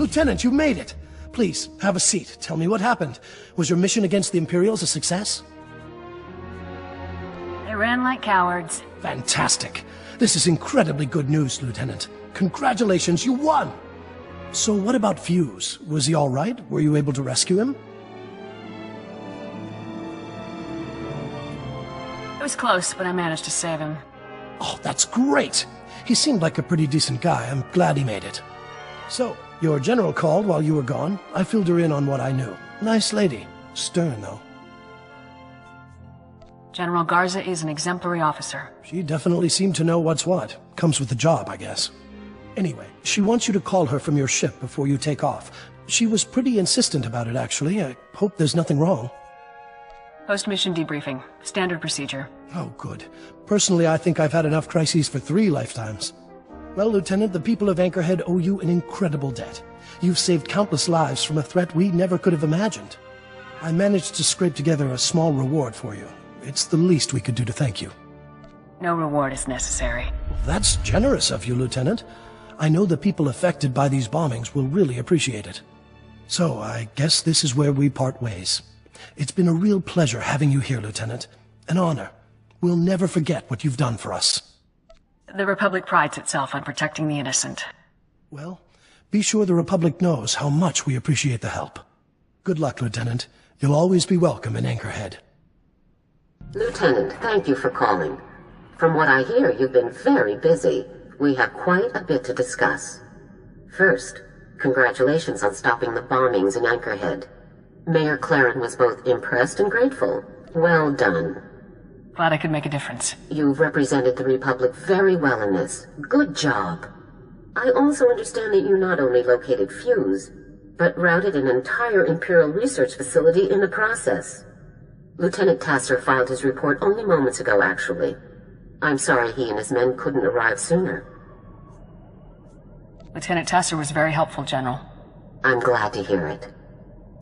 Lieutenant, you made it! Please, have a seat. Tell me what happened. Was your mission against the Imperials a success? They ran like cowards. Fantastic. This is incredibly good news, Lieutenant. Congratulations, you won! So what about Fuse? Was he all right? Were you able to rescue him? It was close, but I managed to save him. Oh, that's great! He seemed like a pretty decent guy. I'm glad he made it. So, your general called while you were gone. I filled her in on what I knew. Nice lady. Stern, though. General Garza is an exemplary officer. She definitely seemed to know what's what. Comes with the job, I guess. Anyway, she wants you to call her from your ship before you take off. She was pretty insistent about it, actually. I hope there's nothing wrong. Post-mission debriefing. Standard procedure. Oh, good. Personally, I think I've had enough crises for 3 lifetimes. Well, Lieutenant, the people of Anchorhead owe you an incredible debt. You've saved countless lives from a threat we never could have imagined. I managed to scrape together a small reward for you. It's the least we could do to thank you. No reward is necessary. That's generous of you, Lieutenant. I know the people affected by these bombings will really appreciate it. So, I guess this is where we part ways. It's been a real pleasure having you here, Lieutenant. An honor. We'll never forget what you've done for us. The Republic prides itself on protecting the innocent. Well, be sure the Republic knows how much we appreciate the help. Good luck, Lieutenant. You'll always be welcome in Anchorhead. Lieutenant, thank you for calling. From what I hear, you've been very busy. We have quite a bit to discuss. First, congratulations on stopping the bombings in Anchorhead. Mayor Claren was both impressed and grateful. Well done. Glad I could make a difference. You've represented the Republic very well in this. Good job. I also understand that you not only located Fuse, but routed an entire Imperial research facility in the process. Lieutenant Tasser filed his report only moments ago, actually. I'm sorry he and his men couldn't arrive sooner. Lieutenant Tasser was very helpful, General. I'm glad to hear it.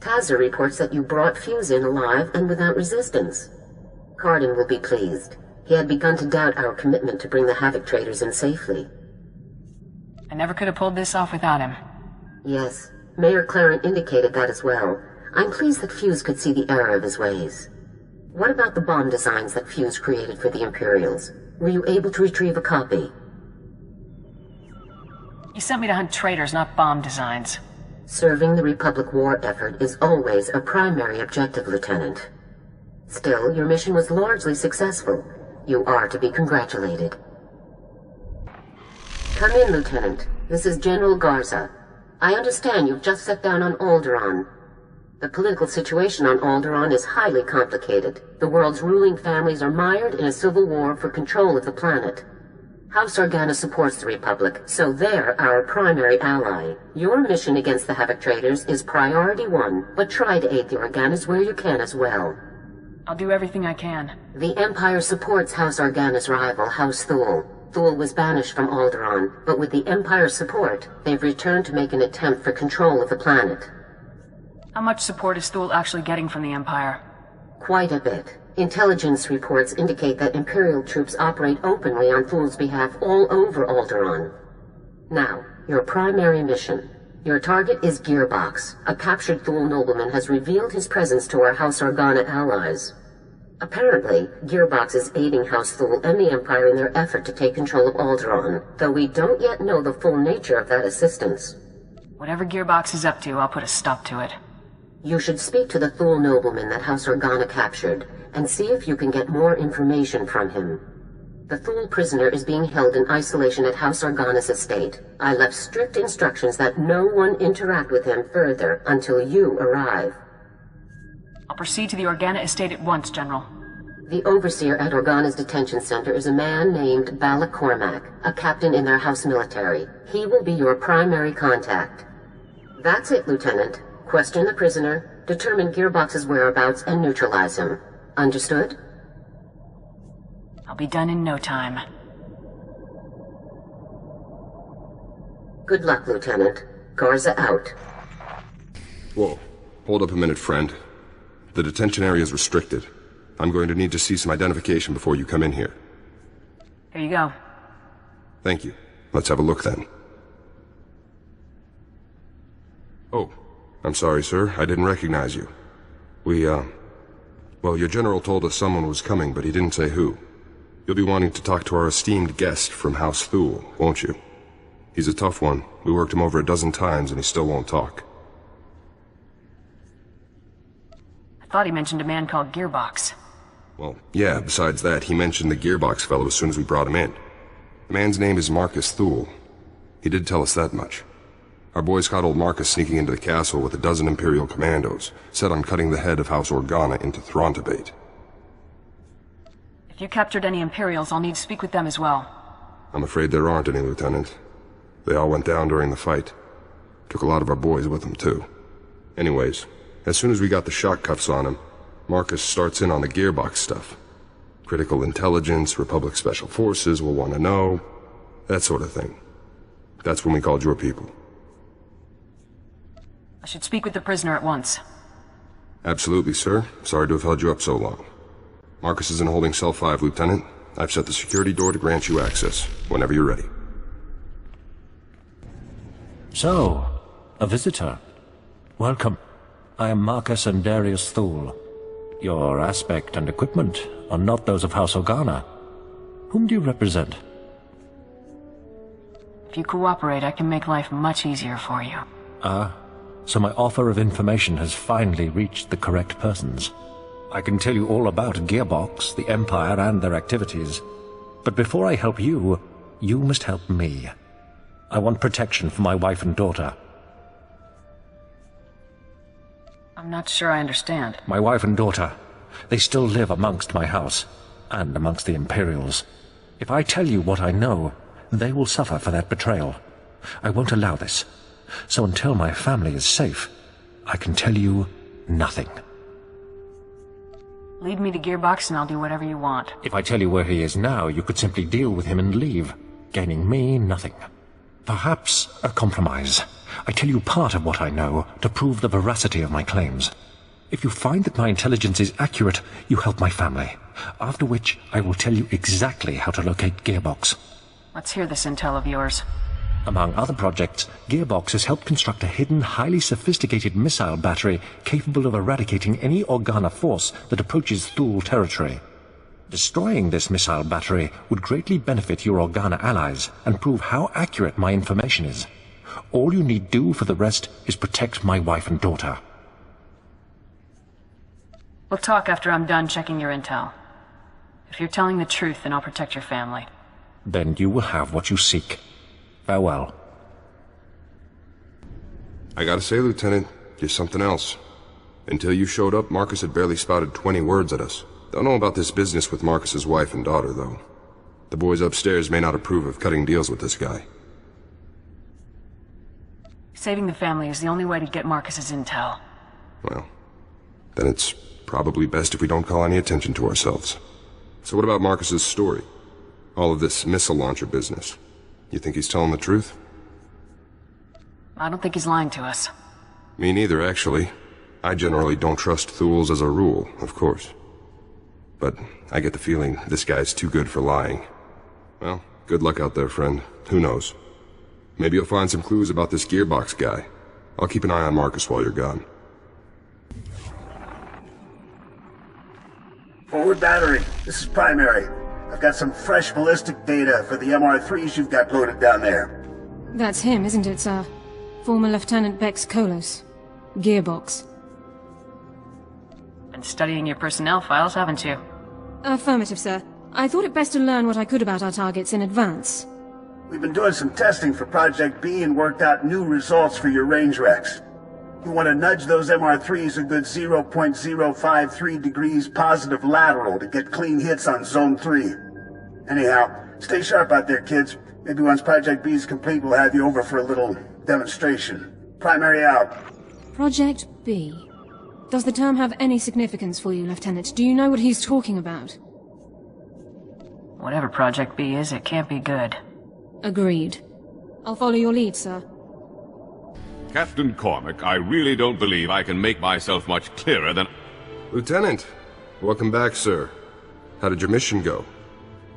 Tasser reports that you brought Fuse in alive and without resistance. Cardin will be pleased. He had begun to doubt our commitment to bring the Havoc traders in safely. I never could have pulled this off without him. Yes, Mayor Claren indicated that as well. I'm pleased that Fuse could see the error of his ways. What about the bomb designs that Fuse created for the Imperials? Were you able to retrieve a copy? He sent me to hunt traitors, not bomb designs. Serving the Republic war effort is always a primary objective, Lieutenant. Still, your mission was largely successful. You are to be congratulated. Come in, Lieutenant. This is General Garza. I understand you've just set down on Alderaan. The political situation on Alderaan is highly complicated. The world's ruling families are mired in a civil war for control of the planet. House Organa supports the Republic, so they're our primary ally. Your mission against the Havoc traders is priority 1, but try to aid the Organas where you can as well. I'll do everything I can. The Empire supports House Organa's rival, House Thule. Thule was banished from Alderaan, but with the Empire's support, they've returned to make an attempt for control of the planet. How much support is Thule actually getting from the Empire? Quite a bit. Intelligence reports indicate that Imperial troops operate openly on Thule's behalf all over Alderaan. Now, your primary mission. Your target is Gearbox. A captured Thule nobleman has revealed his presence to our House Organa allies. Apparently, Gearbox is aiding House Thule and the Empire in their effort to take control of Alderaan, though we don't yet know the full nature of that assistance. Whatever Gearbox is up to, I'll put a stop to it. You should speak to the Thule nobleman that House Organa captured, and see if you can get more information from him. The Thule prisoner is being held in isolation at House Organa's estate. I left strict instructions that no one interact with him further until you arrive. I'll proceed to the Organa estate at once, General. The overseer at Organa's detention center is a man named Balak Cormac, a captain in their house military. He will be your primary contact. That's it, Lieutenant. Question the prisoner, determine Gearbox's whereabouts, and neutralize him. Understood? I'll be done in no time. Good luck, Lieutenant. Garza out. Whoa. Hold up a minute, friend. The detention area is restricted. I'm going to need to see some identification before you come in here. Here you go. Thank you. Let's have a look then. Oh, I'm sorry, sir. I didn't recognize you. Well, your general told us someone was coming, but he didn't say who. You'll be wanting to talk to our esteemed guest from House Thule, won't you? He's a tough one. We worked him over a dozen times, and he still won't talk. I thought he mentioned a man called Gearbox. Well, yeah, besides that, he mentioned the Gearbox fellow as soon as we brought him in. The man's name is Marcus Thule. He did tell us that much. Our boys caught old Marcus sneaking into the castle with a dozen Imperial commandos, set on cutting the head of House Organa into Throntabate. If you captured any Imperials, I'll need to speak with them as well. I'm afraid there aren't any, Lieutenant. They all went down during the fight. Took a lot of our boys with them, too. Anyways, as soon as we got the shock cuffs on him, Marcus starts in on the Gearbox stuff. Critical intelligence, Republic Special Forces will want to know, that sort of thing. That's when we called your people. I should speak with the prisoner at once. Absolutely, sir. Sorry to have held you up so long. Marcus is in holding cell 5, Lieutenant. I've set the security door to grant you access, whenever you're ready. So, a visitor. Welcome. I am Marcus and Darius Thule. Your aspect and equipment are not those of House Organa. Whom do you represent? If you cooperate, I can make life much easier for you. So my offer of information has finally reached the correct persons. I can tell you all about Gearbox, the Empire, and their activities. But before I help you, you must help me. I want protection for my wife and daughter. I'm not sure I understand. My wife and daughter, they still live amongst my house, and amongst the Imperials. If I tell you what I know, they will suffer for that betrayal. I won't allow this. So until my family is safe, I can tell you nothing. Lead me to Gearbox and I'll do whatever you want. If I tell you where he is now, you could simply deal with him and leave, gaining me nothing. Perhaps a compromise. I tell you part of what I know to prove the veracity of my claims. If you find that my intelligence is accurate, you help my family. After which, I will tell you exactly how to locate Gearbox. Let's hear this intel of yours. Among other projects, Gearbox has helped construct a hidden, highly sophisticated missile battery capable of eradicating any Organa force that approaches Thule territory. Destroying this missile battery would greatly benefit your Organa allies and prove how accurate my information is. All you need do for the rest is protect my wife and daughter. We'll talk after I'm done checking your intel. If you're telling the truth, then I'll protect your family. Then you will have what you seek. Farewell. I gotta say, Lieutenant, you're something else. Until you showed up, Marcus had barely spouted 20 words at us. Don't know about this business with Marcus's wife and daughter, though. The boys upstairs may not approve of cutting deals with this guy. Saving the family is the only way to get Marcus's intel. Well, then it's probably best if we don't call any attention to ourselves. So what about Marcus's story? All of this missile launcher business. You think he's telling the truth? I don't think he's lying to us. Me neither, actually. I generally don't trust Thules as a rule, of course. But I get the feeling this guy's too good for lying. Well, good luck out there, friend. Who knows? Maybe you'll find some clues about this Gearbox guy. I'll keep an eye on Marcus while you're gone. Forward battery, this is Primary. I've got some fresh ballistic data for the MR3s you've got loaded down there. That's him, isn't it, sir? Former Lieutenant Bex Kolos. Gearbox. Been studying your personnel files, haven't you? Affirmative, sir. I thought it best to learn what I could about our targets in advance. We've been doing some testing for Project B and worked out new results for your range recs. You want to nudge those MR3s a good 0.053 degrees positive lateral to get clean hits on Zone 3. Anyhow, stay sharp out there, kids. Maybe once Project B is complete, we'll have you over for a little demonstration. Primary out. Project B. Does the term have any significance for you, Lieutenant? Do you know what he's talking about? Whatever Project B is, it can't be good. Agreed. I'll follow your lead, sir. Captain Cormac, I really don't believe I can make myself much clearer than... Lieutenant! Welcome back, sir. How did your mission go?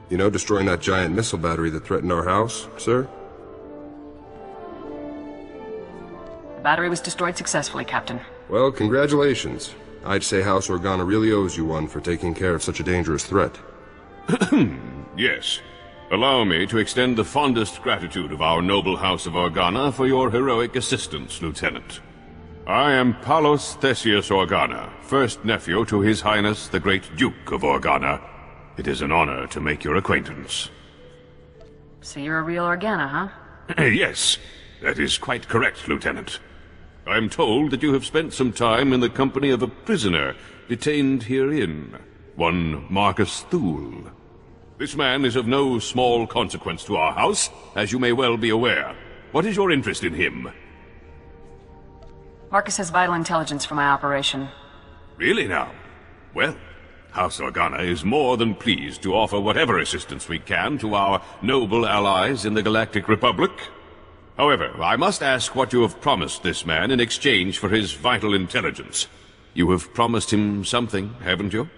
You know, destroying that giant missile battery that threatened our house, sir? The battery was destroyed successfully, Captain. Well, congratulations. I'd say House Organa really owes you one for taking care of such a dangerous threat. Yes. Allow me to extend the fondest gratitude of our noble House of Organa for your heroic assistance, Lieutenant. I am Palos Theseus Organa, first nephew to His Highness the Great Duke of Organa. It is an honor to make your acquaintance. So you're a real Organa, huh? Yes, that is quite correct, Lieutenant. I'm told that you have spent some time in the company of a prisoner detained herein, one Marcus Thule. This man is of no small consequence to our house, as you may well be aware. What is your interest in him? Marcus has vital intelligence for my operation. Really now? Well, House Organa is more than pleased to offer whatever assistance we can to our noble allies in the Galactic Republic. However, I must ask what you have promised this man in exchange for his vital intelligence. You have promised him something, haven't you?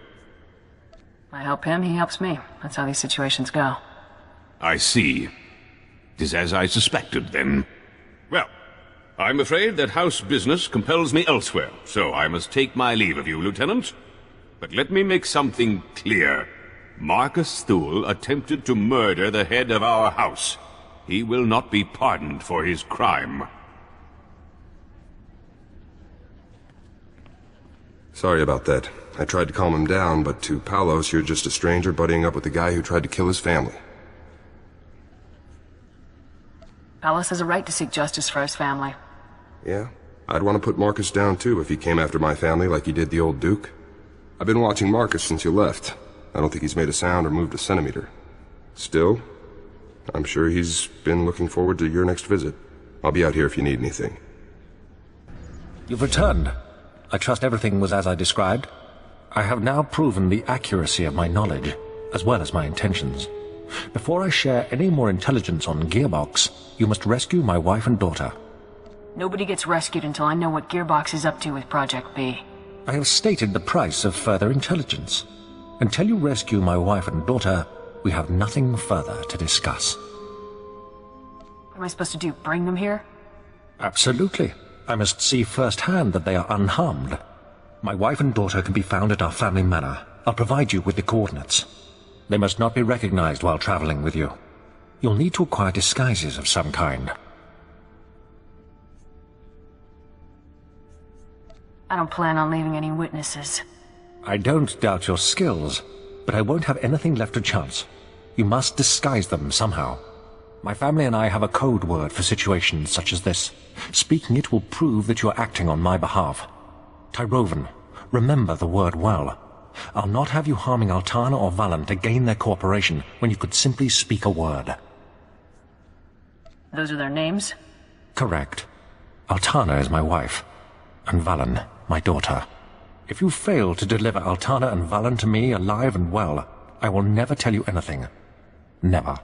I help him, he helps me. That's how these situations go. I see. It is as I suspected, then. Well, I'm afraid that house business compels me elsewhere, so I must take my leave of you, Lieutenant. But let me make something clear. Marcus Thule attempted to murder the head of our house. He will not be pardoned for his crime. Sorry about that. I tried to calm him down, but to Palos, you're just a stranger buddying up with the guy who tried to kill his family. Palos has a right to seek justice for his family. Yeah? I'd want to put Marcus down too if he came after my family like he did the old Duke. I've been watching Marcus since you left. I don't think he's made a sound or moved a centimeter. Still, I'm sure he's been looking forward to your next visit. I'll be out here if you need anything. You've returned. I trust everything was as I described. I have now proven the accuracy of my knowledge, as well as my intentions. Before I share any more intelligence on Gearbox, you must rescue my wife and daughter. Nobody gets rescued until I know what Gearbox is up to with Project B. I have stated the price of further intelligence. Until you rescue my wife and daughter, we have nothing further to discuss. What am I supposed to do, bring them here? Absolutely. I must see firsthand that they are unharmed. My wife and daughter can be found at our family manor. I'll provide you with the coordinates. They must not be recognized while traveling with you. You'll need to acquire disguises of some kind. I don't plan on leaving any witnesses. I don't doubt your skills, but I won't have anything left to chance. You must disguise them somehow. My family and I have a code word for situations such as this. Speaking it will prove that you are acting on my behalf. Tyrovan, remember the word well. I'll not have you harming Altana or Valen to gain their cooperation when you could simply speak a word. Those are their names? Correct. Altana is my wife, and Valen, my daughter. If you fail to deliver Altana and Valen to me alive and well, I will never tell you anything. Never.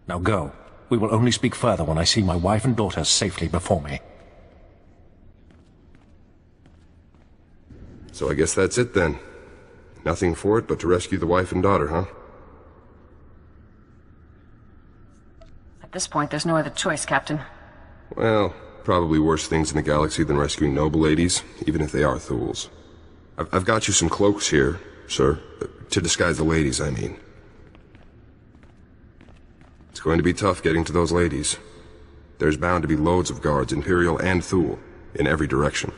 Now go. We will only speak further when I see my wife and daughter safely before me. So I guess that's it then. Nothing for it but to rescue the wife and daughter, huh? At this point, there's no other choice, Captain. Well, probably worse things in the galaxy than rescuing noble ladies, even if they are Thules. I've got you some cloaks here, sir. To disguise the ladies, I mean. It's going to be tough getting to those ladies. There's bound to be loads of guards, Imperial and Thule, in every direction.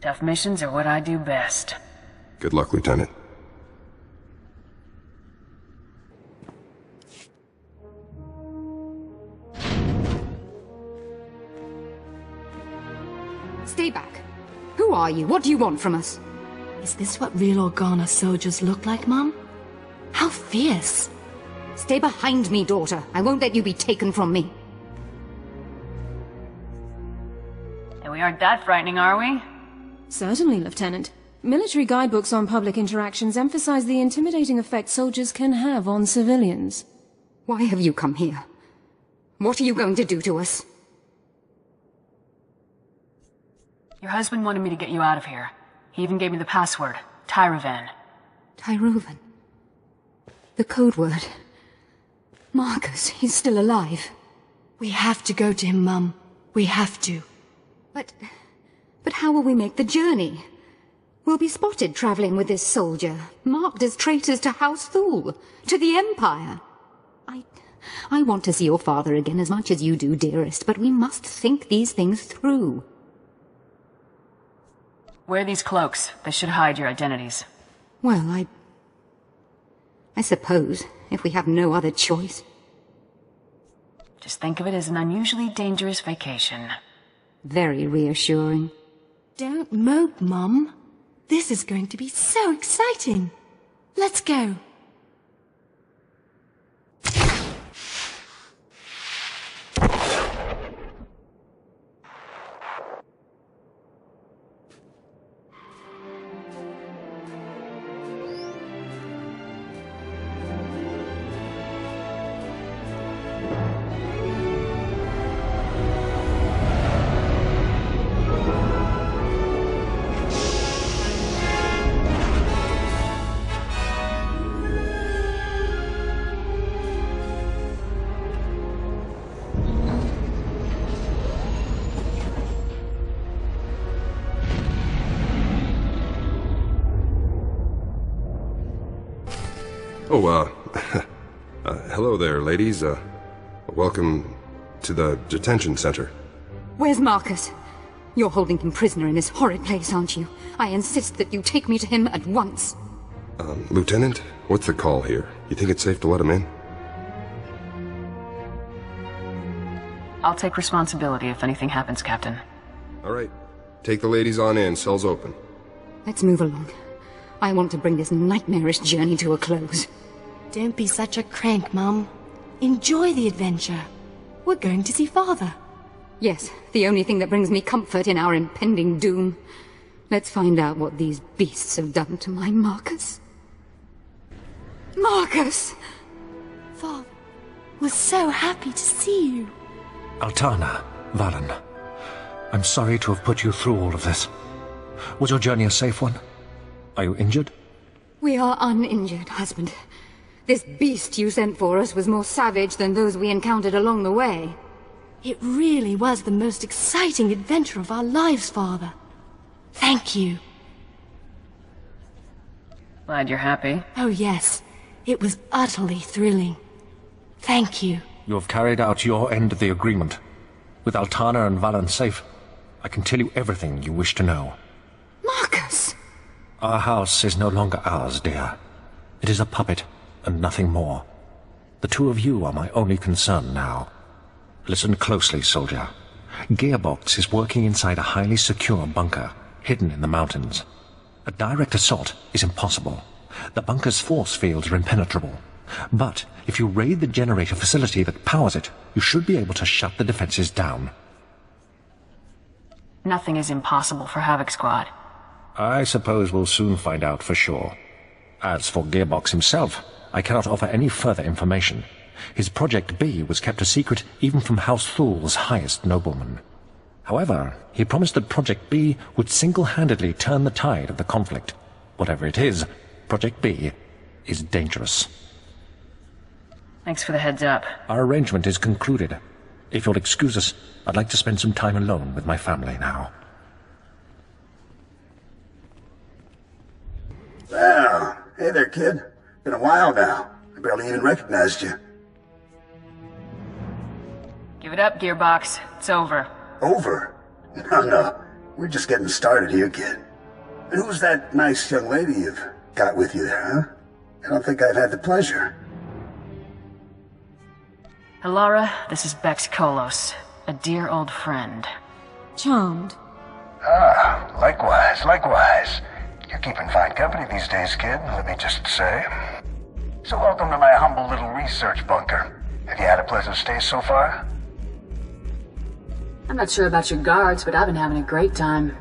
Tough missions are what I do best. Good luck, Lieutenant. Stay back. Who are you? What do you want from us? Is this what real Organa soldiers look like, Mum? How fierce! Stay behind me, daughter. I won't let you be taken from me. And we aren't that frightening, are we? Certainly, Lieutenant. Military guidebooks on public interactions emphasize the intimidating effect soldiers can have on civilians. Why have you come here? What are you going to do to us? Your husband wanted me to get you out of here. He even gave me the password, Tyrovan. Tyrovan? The code word. Marcus, he's still alive. We have to go to him, Mum. We have to. But how will we make the journey? We'll be spotted traveling with this soldier, marked as traitors to House Thule, to the Empire. I want to see your father again as much as you do, dearest, but we must think these things through. Wear these cloaks. They should hide your identities. Well, I suppose, if we have no other choice. Just think of it as an unusually dangerous vacation. Very reassuring. Don't mope, Mum. This is going to be so exciting. Let's go. Oh, hello there, ladies. Welcome to the detention center. Where's Marcus? You're holding him prisoner in this horrid place, aren't you? I insist that you take me to him at once. Lieutenant, what's the call here? You think it's safe to let him in? I'll take responsibility if anything happens, Captain. All right. Take the ladies on in. Cell's open. Let's move along. I want to bring this nightmarish journey to a close. Don't be such a crank, Mum. Enjoy the adventure. We're going to see Father. Yes, the only thing that brings me comfort in our impending doom. Let's find out what these beasts have done to my Marcus. Marcus! Father, we're so happy to see you. Altana, Valen, I'm sorry to have put you through all of this. Was your journey a safe one? Are you injured? We are uninjured, husband. This beast you sent for us was more savage than those we encountered along the way. It really was the most exciting adventure of our lives, Father. Thank you. Glad you're happy. Oh, yes. It was utterly thrilling. Thank you. You have carried out your end of the agreement. With Altana and Valen safe, I can tell you everything you wish to know. Marcus! Our house is no longer ours, dear. It is a puppet, and nothing more. The two of you are my only concern now. Listen closely, soldier. Gearbox is working inside a highly secure bunker, hidden in the mountains. A direct assault is impossible. The bunker's force fields are impenetrable. But if you raid the generator facility that powers it, you should be able to shut the defenses down. Nothing is impossible for Havoc Squad. I suppose we'll soon find out for sure. As for Gearbox himself, I cannot offer any further information. His Project B was kept a secret even from House Thule's highest noblemen. However, he promised that Project B would single-handedly turn the tide of the conflict. Whatever it is, Project B is dangerous. Thanks for the heads up. Our arrangement is concluded. If you'll excuse us, I'd like to spend some time alone with my family now. Well, hey there, kid. Been a while now. I barely even recognized you. Give it up, Gearbox. It's over. Over? No. We're just getting started here, kid. And who's that nice young lady you've got with you there, huh? I don't think I've had the pleasure. Alara, this is Bex Kolos, a dear old friend. Charmed. Ah, likewise. You're keeping fine company these days, kid, let me just say. So welcome to my humble little research bunker. Have you had a pleasant stay so far? I'm not sure about your guards, but I've been having a great time.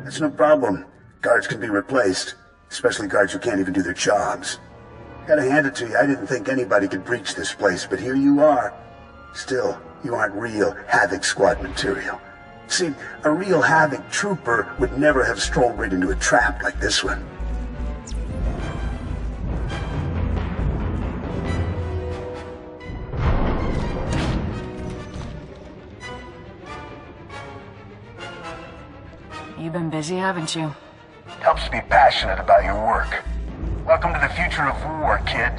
That's no problem. Guards can be replaced, especially guards who can't even do their jobs. Gotta hand it to you, I didn't think anybody could breach this place, but here you are. Still, you aren't real Havoc Squad material. See, a real Havoc trooper would never have strolled right into a trap like this one. You've been busy, haven't you? Helps to be passionate about your work. Welcome to the future of war, kid.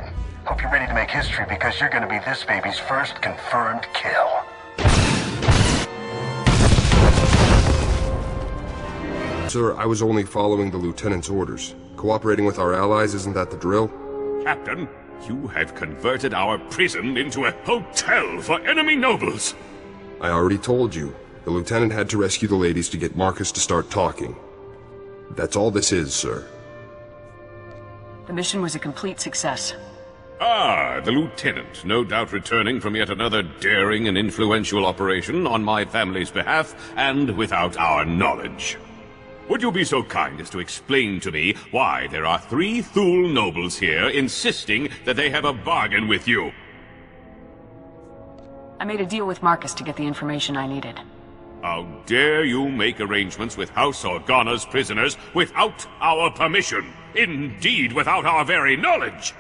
Hope you're ready to make history because you're gonna be this baby's first confirmed kill. Sir, I was only following the Lieutenant's orders. Cooperating with our allies, isn't that the drill? Captain, you have converted our prison into a hotel for enemy nobles. I already told you. The Lieutenant had to rescue the ladies to get Marcus to start talking. That's all this is, sir. The mission was a complete success. Ah, the Lieutenant, no doubt returning from yet another daring and influential operation on my family's behalf, and without our knowledge. Would you be so kind as to explain to me why there are 3 Thule nobles here insisting that they have a bargain with you? I made a deal with Marcus to get the information I needed. How dare you make arrangements with House Organa's prisoners without our permission? Indeed, without our very knowledge!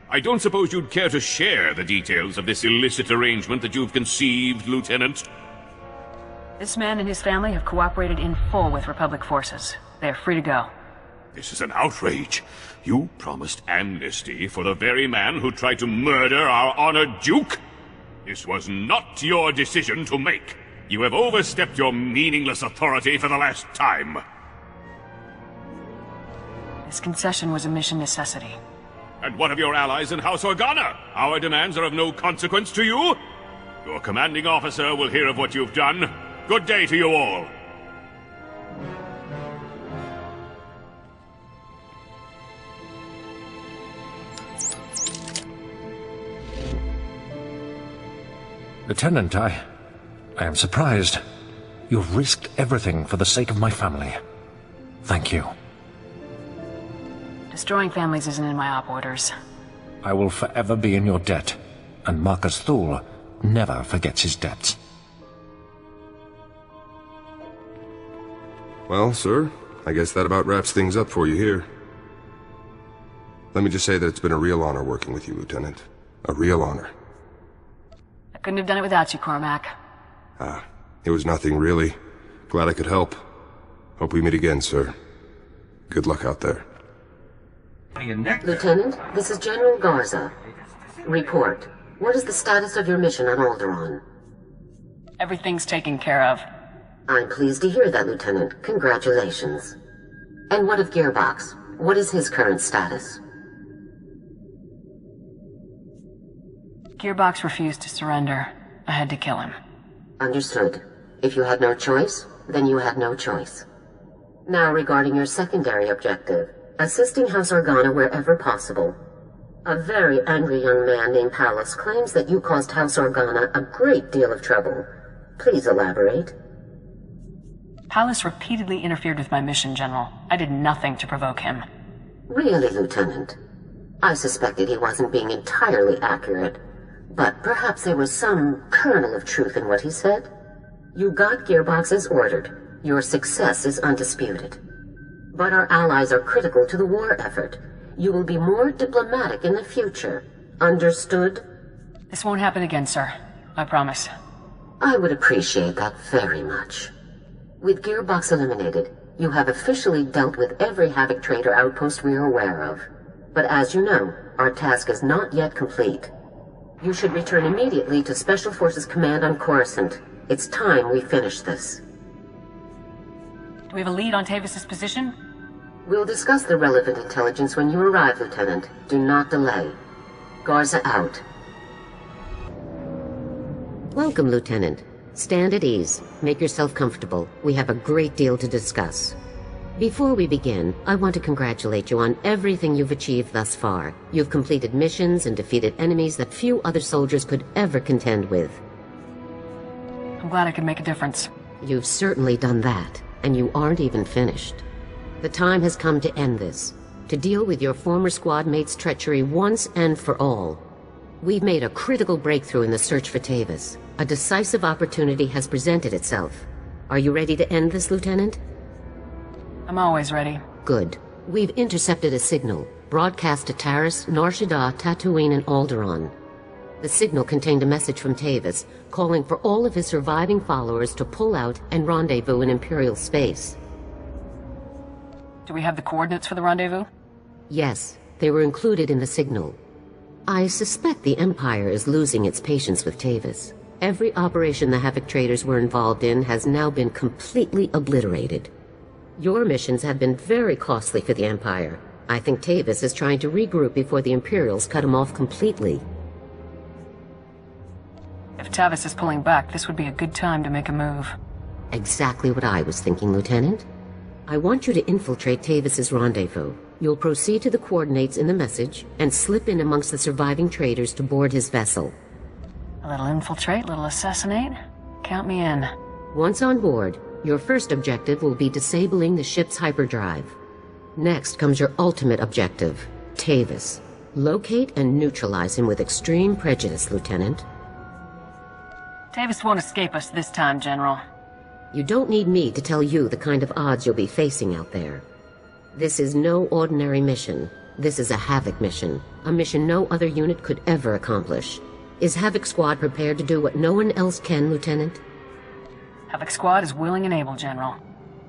I don't suppose you'd care to share the details of this illicit arrangement that you've conceived, Lieutenant? This man and his family have cooperated in full with Republic forces. They are free to go. This is an outrage. You promised amnesty for the very man who tried to murder our honored Duke? This was not your decision to make. You have overstepped your meaningless authority for the last time. This concession was a mission necessity. And what of your allies in House Organa? Our demands are of no consequence to you? Your commanding officer will hear of what you've done. Good day to you all. Lieutenant, I am surprised. You've risked everything for the sake of my family. Thank you. Destroying families isn't in my op orders. I will forever be in your debt, and Marcus Thule never forgets his debts. Well, sir, I guess that about wraps things up for you here. Let me just say that it's been a real honor working with you, Lieutenant. A real honor. I couldn't have done it without you, Cormac. It was nothing, really. Glad I could help. Hope we meet again, sir. Good luck out there. Lieutenant, this is General Garza. Report. What is the status of your mission on Alderaan? Everything's taken care of. I'm pleased to hear that, Lieutenant. Congratulations. And what of Gearbox? What is his current status? Gearbox refused to surrender. I had to kill him. Understood. If you had no choice, then you had no choice. Now regarding your secondary objective, assisting House Organa wherever possible. A very angry young man named Pallas claims that you caused House Organa a great deal of trouble. Please elaborate. Pallas repeatedly interfered with my mission, General. I did nothing to provoke him. Really, Lieutenant? I suspected he wasn't being entirely accurate, but perhaps there was some kernel of truth in what he said. You got Gearbox as ordered. Your success is undisputed. But our allies are critical to the war effort. You will be more diplomatic in the future. Understood? This won't happen again, sir. I promise. I would appreciate that very much. With Gearbox eliminated, you have officially dealt with every Havoc Trader outpost we are aware of. But as you know, our task is not yet complete. You should return immediately to Special Forces Command on Coruscant. It's time we finish this. Do we have a lead on Tavis's position? We'll discuss the relevant intelligence when you arrive, Lieutenant. Do not delay. Garza out. Welcome, Lieutenant. Stand at ease. Make yourself comfortable. We have a great deal to discuss. Before we begin, I want to congratulate you on everything you've achieved thus far. You've completed missions and defeated enemies that few other soldiers could ever contend with. I'm glad I could make a difference. You've certainly done that, and you aren't even finished. The time has come to end this, to deal with your former squad mate's treachery once and for all. We've made a critical breakthrough in the search for Tavis. A decisive opportunity has presented itself. Are you ready to end this, Lieutenant? I'm always ready. Good. We've intercepted a signal, broadcast to Taris, Nar Shaddaa, Tatooine, and Alderaan. The signal contained a message from Tavis, calling for all of his surviving followers to pull out and rendezvous in Imperial space. Do we have the coordinates for the rendezvous? Yes, they were included in the signal. I suspect the Empire is losing its patience with Tavis. Every operation the Havoc traders were involved in has now been completely obliterated. Your missions have been very costly for the Empire. I think Tavis is trying to regroup before the Imperials cut him off completely. If Tavis is pulling back, this would be a good time to make a move. Exactly what I was thinking, Lieutenant. I want you to infiltrate Tavis's rendezvous. You'll proceed to the coordinates in the message and slip in amongst the surviving traders to board his vessel. A little infiltrate, a little assassinate. Count me in. Once on board, your first objective will be disabling the ship's hyperdrive. Next comes your ultimate objective, Tavis. Locate and neutralize him with extreme prejudice, Lieutenant. Tavis won't escape us this time, General. You don't need me to tell you the kind of odds you'll be facing out there. This is no ordinary mission. This is a Havoc mission. A mission no other unit could ever accomplish. Is Havoc Squad prepared to do what no one else can, Lieutenant? Havoc Squad is willing and able, General.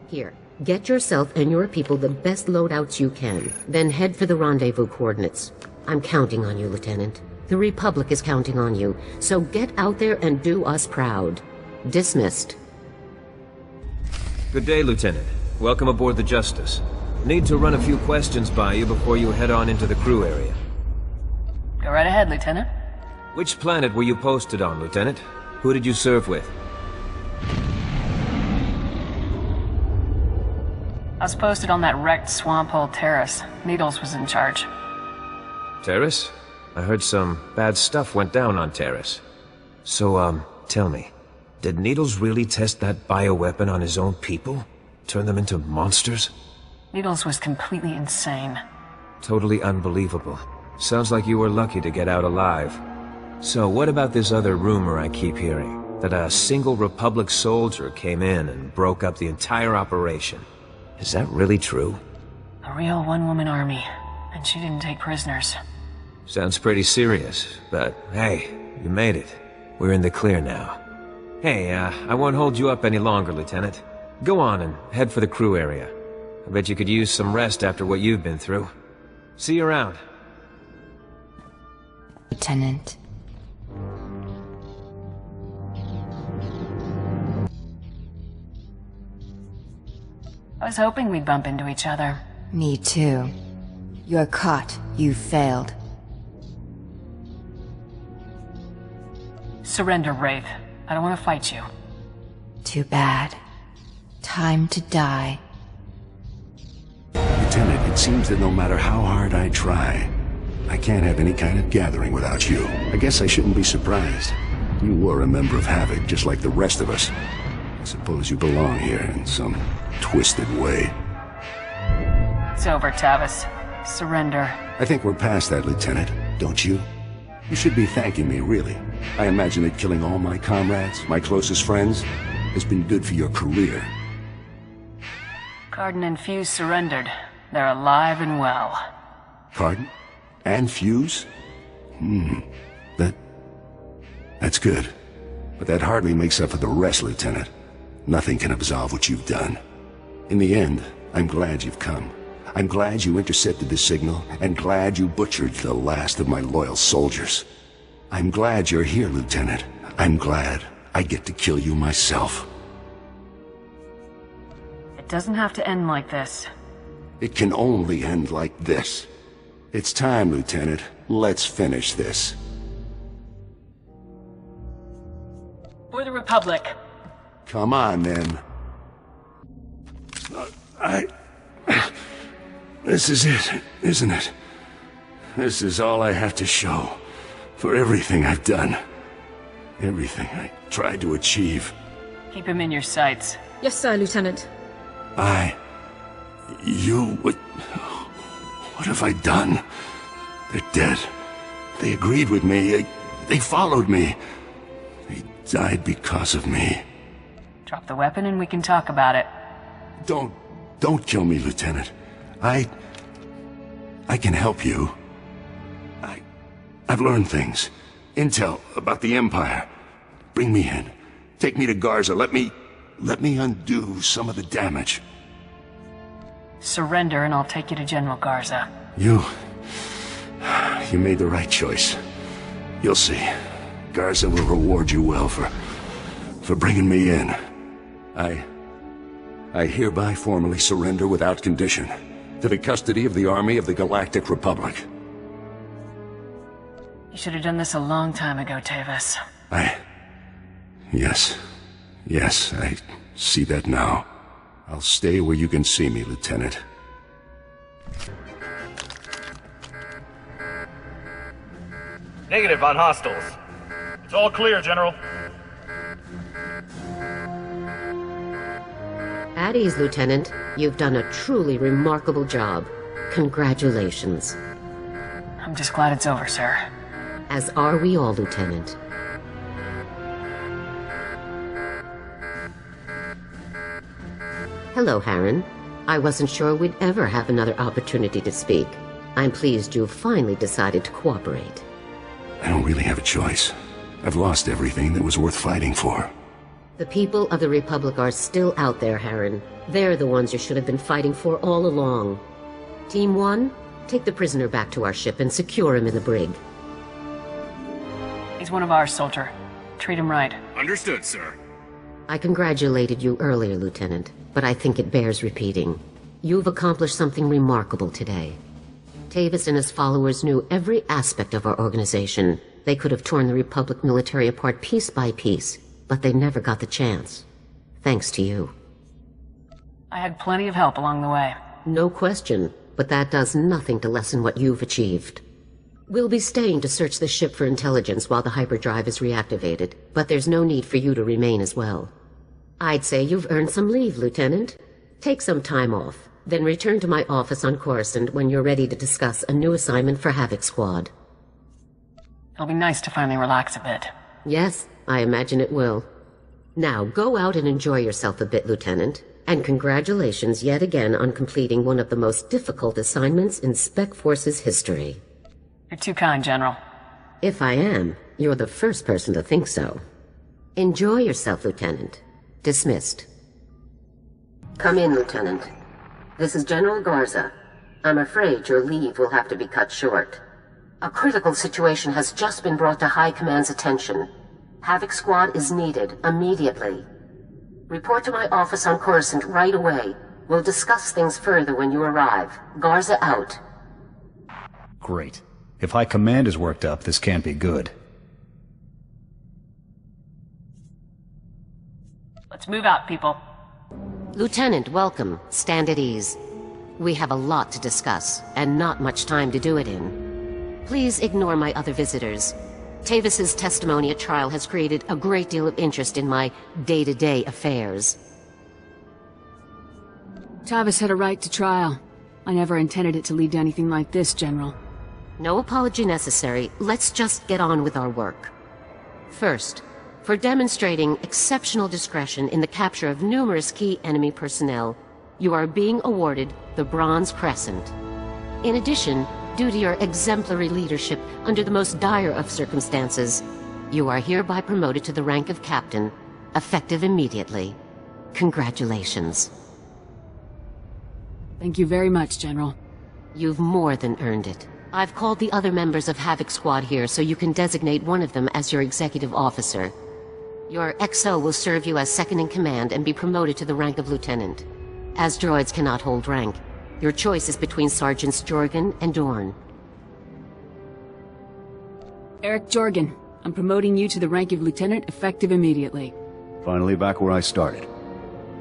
Here, get yourself and your people the best loadouts you can. Then head for the rendezvous coordinates. I'm counting on you, Lieutenant. The Republic is counting on you. So get out there and do us proud. Dismissed. Good day, Lieutenant. Welcome aboard the Justice. Need to run a few questions by you before you head on into the crew area. Go right ahead, Lieutenant. Which planet were you posted on, Lieutenant? Who did you serve with? I was posted on that wrecked swamp hole Terrace. Needles was in charge. Terrace? I heard some bad stuff went down on Terrace. So, tell me, did Needles really test that bioweapon on his own people? Turn them into monsters? Needles was completely insane. Totally unbelievable. Sounds like you were lucky to get out alive. So what about this other rumor I keep hearing? That a single Republic soldier came in and broke up the entire operation. Is that really true? A real one-woman army, and she didn't take prisoners. Sounds pretty serious, but hey, you made it. We're in the clear now. Hey, I won't hold you up any longer, Lieutenant. Go on and head for the crew area. I bet you could use some rest after what you've been through. See you around. Lieutenant. I was hoping we'd bump into each other. Me too. You're caught. You failed. Surrender, Wraith. I don't want to fight you. Too bad. Time to die. Lieutenant, it seems that no matter how hard I try, I can't have any kind of gathering without you. I guess I shouldn't be surprised. You were a member of Havoc, just like the rest of us. I suppose you belong here in some twisted way. It's over, Tavis. Surrender. I think we're past that, Lieutenant, don't you? You should be thanking me, really. I imagine that killing all my comrades, my closest friends, has been good for your career. Cardin and Fuse surrendered. They're alive and well. Cardin? And Fuse? That's good. But that hardly makes up for the rest, Lieutenant. Nothing can absolve what you've done. In the end, I'm glad you've come. I'm glad you intercepted the signal, and glad you butchered the last of my loyal soldiers. I'm glad you're here, Lieutenant. I'm glad I get to kill you myself. It doesn't have to end like this. It can only end like this. It's time, Lieutenant. Let's finish this. For the Republic. Come on, then. This is it, isn't it? This is all I have to show for everything I've done. Everything I tried to achieve. Keep him in your sights. Yes, sir, Lieutenant. What have I done? They're dead. They agreed with me. They followed me. They died because of me. Drop the weapon and we can talk about it. Don't kill me, Lieutenant. I can help you. I've learned things. Intel about the Empire. Bring me in. Take me to Garza. Let me undo some of the damage. Surrender and I'll take you to General Garza. You made the right choice. You'll see. Garza will reward you well for bringing me in. I hereby formally surrender without condition to the custody of the Army of the Galactic Republic. You should have done this a long time ago, Tevis. Yes, I see that now. I'll stay where you can see me, Lieutenant. Negative on hostiles. It's all clear, General. At ease, Lieutenant. You've done a truly remarkable job. Congratulations. I'm just glad it's over, sir. As are we all, Lieutenant. Hello, Harren. I wasn't sure we'd ever have another opportunity to speak. I'm pleased you've finally decided to cooperate. I don't really have a choice. I've lost everything that was worth fighting for. The people of the Republic are still out there, Harren. They're the ones you should have been fighting for all along. Team 1, take the prisoner back to our ship and secure him in the brig. He's one of ours, soldier. Treat him right. Understood, sir. I congratulated you earlier, Lieutenant, but I think it bears repeating. You've accomplished something remarkable today. Tevis and his followers knew every aspect of our organization. They could have torn the Republic military apart piece by piece, but they never got the chance. Thanks to you. I had plenty of help along the way. No question, but that does nothing to lessen what you've achieved. We'll be staying to search the ship for intelligence while the hyperdrive is reactivated, but there's no need for you to remain as well. I'd say you've earned some leave, Lieutenant. Take some time off, then return to my office on Coruscant when you're ready to discuss a new assignment for Havoc Squad. It'll be nice to finally relax a bit. Yes, I imagine it will. Now, go out and enjoy yourself a bit, Lieutenant. And congratulations yet again on completing one of the most difficult assignments in Spec Force's history. You're too kind, General. If I am, you're the first person to think so. Enjoy yourself, Lieutenant. Dismissed. Come in, Lieutenant. This is General Garza. I'm afraid your leave will have to be cut short. A critical situation has just been brought to High Command's attention. Havoc Squad is needed immediately. Report to my office on Coruscant right away. We'll discuss things further when you arrive. Garza out. Great. If High Command is worked up, this can't be good. Let's move out, people. Lieutenant, welcome. Stand at ease. We have a lot to discuss, and not much time to do it in. Please ignore my other visitors. Tevis's testimony at trial has created a great deal of interest in my day-to-day affairs. Tavis had a right to trial. I never intended it to lead to anything like this, General. No apology necessary. Let's just get on with our work. First, for demonstrating exceptional discretion in the capture of numerous key enemy personnel, you are being awarded the Bronze Crescent. In addition, due to your exemplary leadership under the most dire of circumstances, you are hereby promoted to the rank of Captain, effective immediately. Congratulations. Thank you very much, General. You've more than earned it. I've called the other members of Havoc Squad here so you can designate one of them as your executive officer. Your XO will serve you as second in command and be promoted to the rank of lieutenant. As droids cannot hold rank, your choice is between Sergeants Jorgen and Dorn. Eric Jorgen, I'm promoting you to the rank of lieutenant effective immediately. Finally back where I started.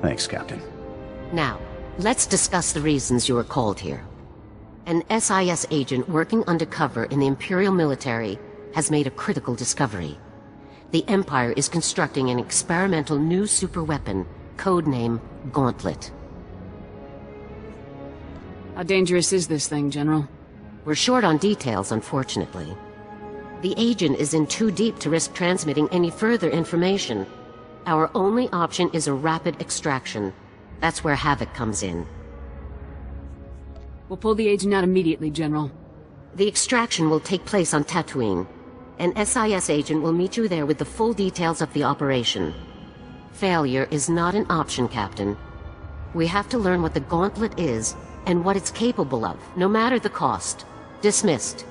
Thanks, Captain. Now, let's discuss the reasons you were called here. An SIS agent working undercover in the Imperial military has made a critical discovery. The Empire is constructing an experimental new superweapon, codename Gauntlet. How dangerous is this thing, General? We're short on details, unfortunately. The agent is in too deep to risk transmitting any further information. Our only option is a rapid extraction. That's where Havoc comes in. We'll pull the agent out immediately, General. The extraction will take place on Tatooine. An SIS agent will meet you there with the full details of the operation. Failure is not an option, Captain. We have to learn what the Gauntlet is and what it's capable of, no matter the cost. Dismissed.